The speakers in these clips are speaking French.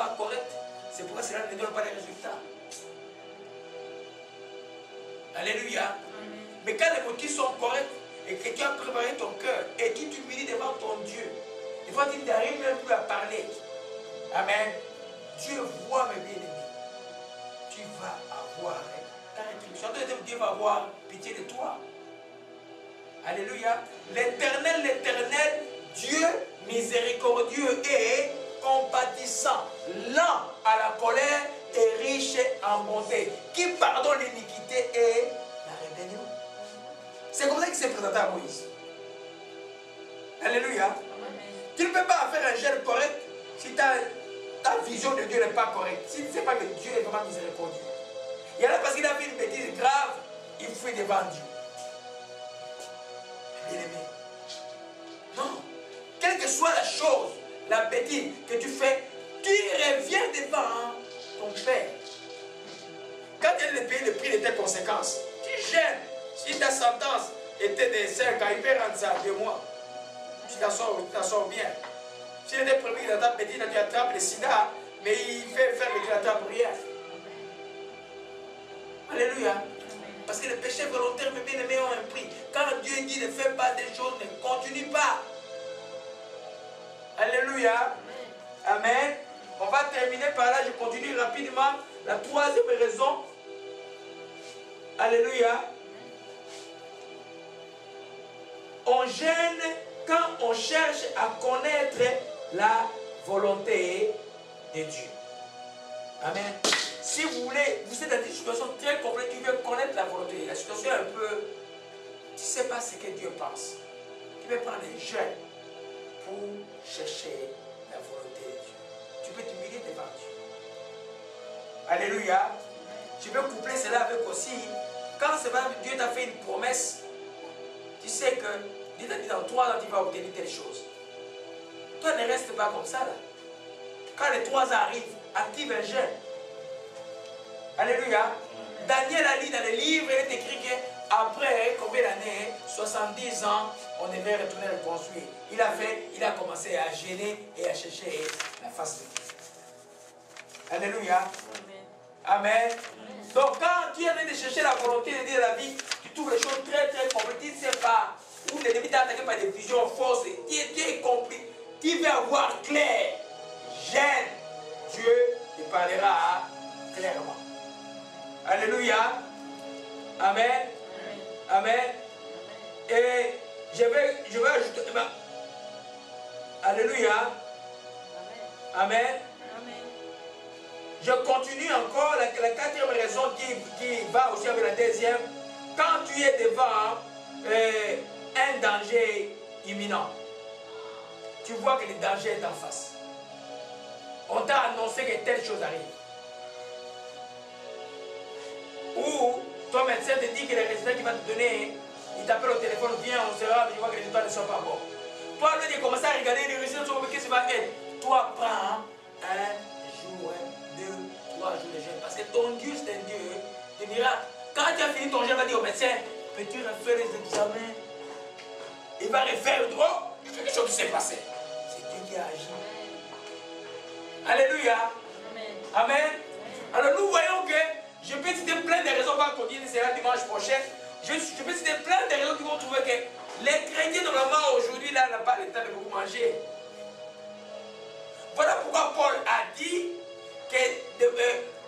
pas correctes. C'est pourquoi cela ne donne pas les résultats. Alléluia. Mais quand les motifs sont corrects et que tu as préparé ton cœur et que tu t'humilies devant ton Dieu, des fois tu n'arrives même plus à parler. Amen. Dieu voit mes bien-aimés. Tu vas avoir ta rétribution. Dieu va avoir pitié de toi. Alléluia. L'Éternel, Dieu miséricordieux et compatissant, lent à la colère et riche en bonté, qui pardonne l'iniquité et la rébellion. C'est comme ça qu'il s'est présenté à Moïse. Alléluia. Amen. Tu ne peux pas faire un geste correct si ta vision de Dieu n'est pas correcte. Si tu ne sais pas que Dieu est vraiment miséricordieux. Il y en a parce qu'il a fait une bêtise grave, il fuit devant Dieu. Bien-aimé. Non. Quelle que soit la chose, la bêtise que tu fais, tu reviens devant ton Père. Quand il a payé le prix de tes conséquences, tu gênes. Si ta sentence était de 5 ans, il peut rendre ça 2 mois. Tu t'en sors bien. S'il était prévu qu'il attrape bêtise, tu attrapes le sida, mais il fait faire que tu n'attrapes rien. Alléluia. Parce que les péchés volontaires, mes bien-aimés, ont un prix. Quand Dieu dit ne fais pas des choses, ne continue pas. Alléluia. Amen. On va terminer par là, je continue rapidement. La troisième raison. Alléluia. On gêne quand on cherche à connaître la volonté de Dieu. Amen. Si vous voulez, vous êtes dans une situation très complexe, tu veux connaître la volonté. La situation est un peu, tu ne sais pas ce que Dieu pense. Tu peux prendre un jeûne pour chercher la volonté de Dieu. Tu peux t'humilier devant Dieu. Alléluia. Je veux coupler cela avec aussi, quand Dieu t'a fait une promesse, tu sais que Dieu t'a dit dans 3 ans tu vas obtenir telle chose. Toi ne reste pas comme ça là. Quand les 3 ans arrivent, active un jeûne. Alléluia. Daniel a dit dans le livre, il est écrit qu'après combien d'années, 70 ans, on devait retourner reconstruire. Il a commencé à gêner et à chercher la face de Dieu. Alléluia. Amen. Donc quand tu es en train de chercher la volonté de Dieu de la vie, tu trouves les choses très très complètes. Tu ne sais pas où l'ennemi t'a attaqué par des visions fausses. Tu es compris. Tu veux avoir clair. Gêne. Dieu te parlera clairement. Alléluia. Amen. Amen. Et je vais ajouter. Alléluia. Amen. Je continue encore la 4e raison qui va aussi avec la 2e. Quand tu es devant un danger imminent, tu vois que le danger est en face. On t'a annoncé que telle chose arrive. Ou ton médecin te dit que les résultats qu'il va te donner, il t'appelle au téléphone, viens, on sera, mais tu vois que les résultats ne sont pas bons. Toi, là, tu commences à regarder les résultats, qu'est-ce qui va être? Toi, prends un jour, 2, 3 jours de jeûne. Parce que ton Dieu, c'est un Dieu de miracles. Quand tu as fini ton jeûne, il va dire au médecin, peux-tu refaire les examens? Il va refaire, oh, il y a quelque chose qui s'est passé. C'est Dieu qui a agi. Alléluia. Amen. Amen. Alors nous voyons que je peux citer plein de raisons, quand on dit c'est là dimanche prochain. Je peux citer plein de raisons qui vont trouver que les chrétiens, normalement, aujourd'hui, là, n'ont pas le temps de beaucoup manger. Voilà pourquoi Paul a dit que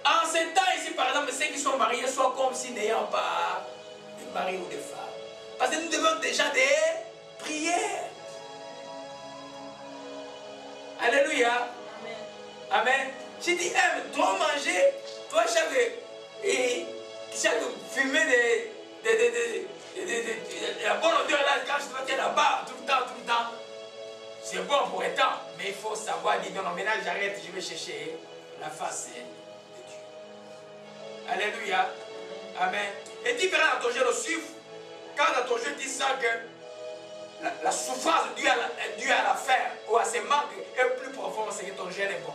en ces temps ici, par exemple, ceux qui sont mariés sont comme si n'ayant pas de mari ou de femme. Parce que nous devons déjà des prières. Alléluia. Amen. Amen. Si tu aimes trop manger, toi, chaque fumée la bonne odeur là, quand tu es là-bas, tout le temps, c'est bon pour un temps, mais il faut savoir dire non, maintenant j'arrête, je vais chercher la face de Dieu. Alléluia. Amen. Et différent dans ton jeûne aussi, quand dans ton jeûne tu sens que la souffrance due à la faim ou à ces manques est plus profonde, c'est que ton jeûne est bon.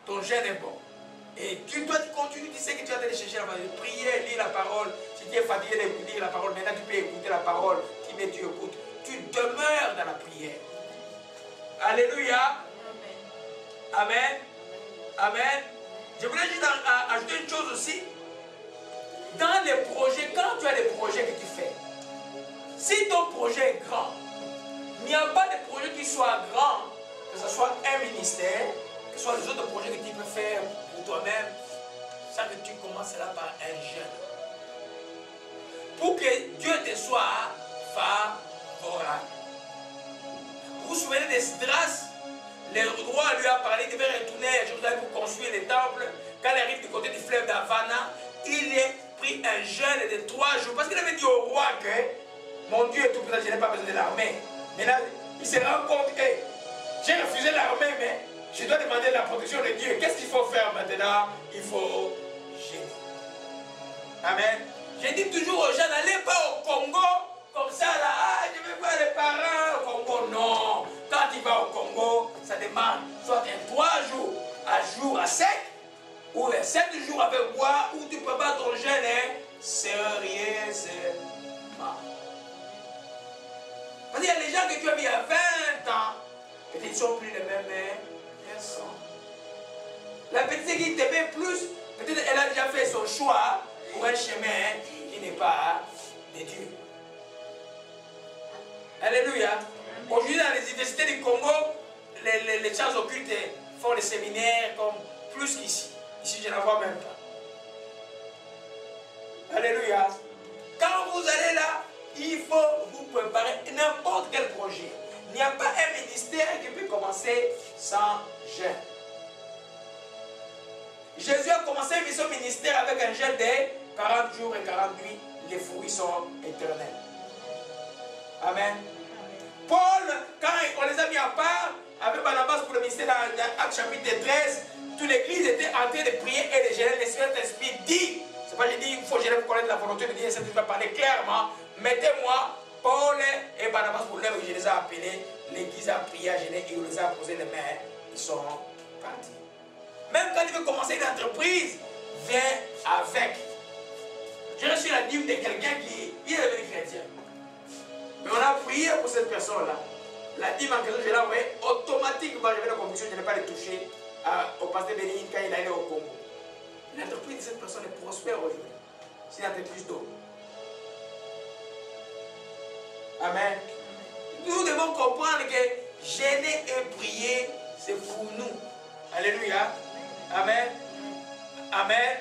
Ton jeûne est bon. Et tu continues, tu sais que tu vas aller chercher la parole, prier, lire la parole. Si tu es fatigué de lire la parole, maintenant tu peux écouter la parole. Tu écoutes. Tu demeures dans la prière. Alléluia. Amen. Amen. Amen. Je voulais juste ajouter une chose aussi. Dans les projets, quand tu as des projets que tu fais, si ton projet est grand, il n'y a pas de projet qui soit grand, que ce soit un ministère, que ce soit les autres projets que tu peux faire pour toi-même, sans que tu commences là par un jeûne. Pour que Dieu te soit favorable. Vous vous souvenez d'Esdras? Le roi lui a parlé, il devait retourner à Jérusalem pour construire les temples. Quand il arrive du côté du fleuve d'Havana, il a pris un jeûne de 3 jours. Parce qu'il avait dit au roi que mon Dieu est tout puissant, je n'ai pas besoin de l'armée. Maintenant, il se rend compte que j'ai refusé l'armée, mais je dois demander la protection de Dieu. Qu'est-ce qu'il faut faire maintenant? Il faut jeûner. Amen. Je dis toujours aux gens, n'allez pas au Congo comme ça là. Ah, je vais voir les parents au Congo. Non. Quand tu vas au Congo, ça demande soit un 3 jours à sec, ou un 7 jours avec bois, où tu peux pas ton jeûne sérieusement. Parce qu'il y a les gens que tu as vus il y a 20 ans, peut-être ils ne sont plus les mêmes personnes. La petite qui t'aimait plus, peut-être elle a déjà fait son choix pour un chemin qui n'est pas de Dieu. Alléluia. Aujourd'hui, dans les universités du Congo, les sciences occultes font des séminaires comme plus qu'ici. Ici, je n'en vois même pas. Alléluia. Quand vous allez là, il faut vous préparer n'importe quel projet. Il n'y a pas un ministère qui peut commencer sans jeûne. Jésus a commencé son ministère avec un jeûne de 40 jours et 40 nuits. Les fruits sont éternels. Amen. Paul, quand on les a mis à part, avec Barnabas pour le ministère dans Actes chapitre 13, toute l'église était en train de prier et de gérer. Le Saint-Esprit dit, c'est pas je dis, il faut gérer pour connaître la volonté de Dieu, c'est que je vais parler clairement. Mettez-moi Paul et Barnabas pour l'œuvre que je les ai appelés. L'église a prié, a gêné et on les a posé les mains. Ils sont partis. Même quand il veut commencer une entreprise, viens avec. J'ai reçu la dîme de quelqu'un qui est devenu chrétien. Mais on a prié pour cette personne-là. La dîme en question, je l'ai envoyée automatiquement. J'avais la conviction, je n'ai pas les toucher au pasteur Bénéine quand il allait au Congo. L'entreprise de cette personne est prospère aujourd'hui. C'est une entreprise d'eau. Amen. Nous devons comprendre que gêner et prier, c'est pour nous. Alléluia. Amen. Amen.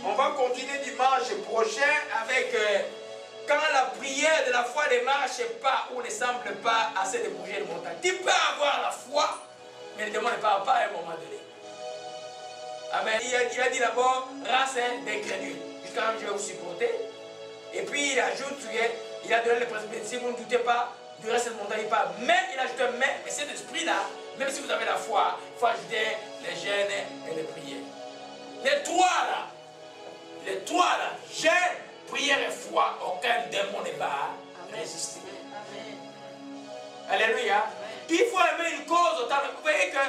On va continuer dimanche prochain avec quand la prière de la foi ne marche pas ou ne semble pas assez de bouger le montagne. Tu peux avoir la foi, mais ne demande pas à un moment donné. Amen. Il a dit d'abord, race d'incrédules. Jusqu'à même je vais vous supporter. Et puis il ajoute, il a donné le principe, si vous ne doutez pas, du reste de cette montagne pas. Mais il a ajouté, mais cet esprit-là, même si vous avez la foi, il faut ajouter les jeûnes et les prières. Les trois là, jeûne, prière et foi, aucun démon ne va résister. Alléluia. Amen. Il faut aimer une cause autant. Vous voyez que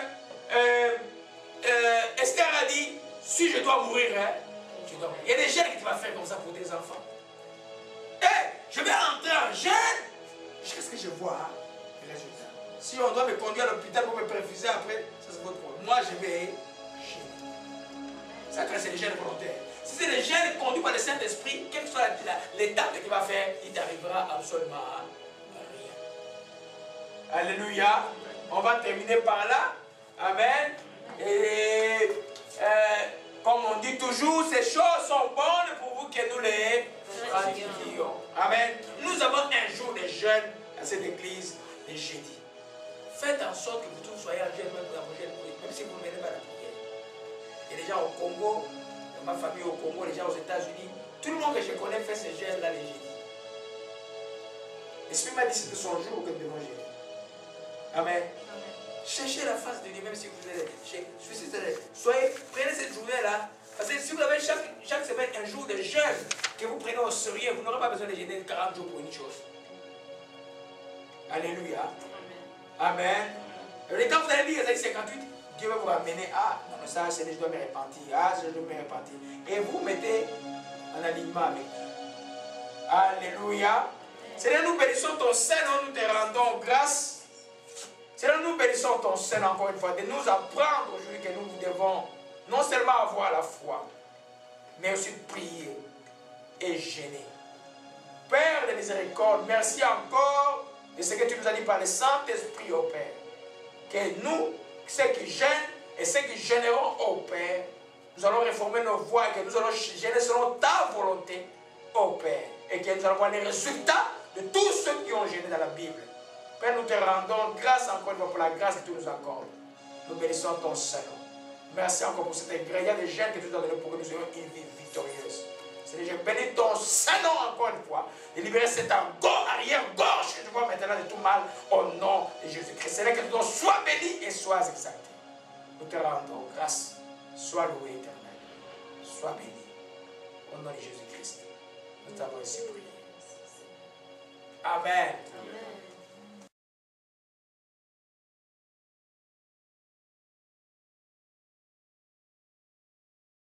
Esther a dit, si je dois mourir, je dois mourir. Il y a des jeûnes que tu vas faire comme ça pour tes enfants. Je vais entrer en jeûne. Qu'est-ce que je vois? Résultat. Si on doit me conduire à l'hôpital pour me perfuser après, ça c'est votre problème. Moi je vais jeûner. Ça c'est les jeûnes volontaires. Si c'est les jeûnes conduits par le Saint-Esprit, quelle que soit l'étape que tu vas faire, il t'arrivera absolument rien. Alléluia. On va terminer par là. Amen. Et comme on dit toujours, ces choses sont bonnes pour vous que nous les pratiquions. Amen. Nous avons un jour de jeûne à cette église le jeudi. Faites en sorte que vous tous soyez en jeûne même pour la prochaine prière, même si vous ne venez pas à la prière. Il y a des gens au Congo, dans ma famille au Congo, les gens aux États-Unis. Tout le monde que je connais fait ce jeûne-là le jeudi. L'Esprit m'a dit que c'était son jour que nous devons jeûner. Amen. Cherchez la face de Dieu, même si vous êtes. Prenez cette journée-là. Parce que si vous avez chaque semaine un jour de jeûne que vous prenez au sérieux, vous n'aurez pas besoin de jeûner 40 jours pour une chose. Alléluia. Amen. Et quand vous allez lire Ésaïe 58, Dieu va vous ramener. Ah, non, mais ça, je dois me repentir. Ah, je dois me repentir. Et vous mettez en alignement avec Dieu. Alléluia. Seigneur, nous bénissons ton Saint-Nom, nous te rendons grâce. Seigneur, nous bénissons ton Seigneur encore une fois de nous apprendre aujourd'hui que nous devons non seulement avoir la foi, mais aussi prier et gêner. Père de miséricorde, merci encore de ce que tu nous as dit par le Saint-Esprit, ô Père. Que nous, ceux qui gênent et ceux qui gêneront, ô Père, nous allons réformer nos voies et que nous allons gêner selon ta volonté, ô Père. Et que nous allons voir les résultats de tous ceux qui ont gêné dans la Bible. Père, nous te rendons grâce encore une fois pour la grâce que tu nous accordes. Nous bénissons ton Seigneur. Merci encore pour cet ingrédient de gêne que tu nous as donné pour que nous ayons une vie victorieuse. Seigneur, je bénis ton Saint-Nom encore une fois, de libérer cette arrière-gorge que tu vois maintenant de tout mal au nom de Jésus-Christ. Seigneur, que ton nom soit béni et soit exalté. Nous te rendons grâce. Sois loué, éternel. Sois béni. Au nom de Jésus-Christ. Nous t'avons ainsi prié. Amen. Amen.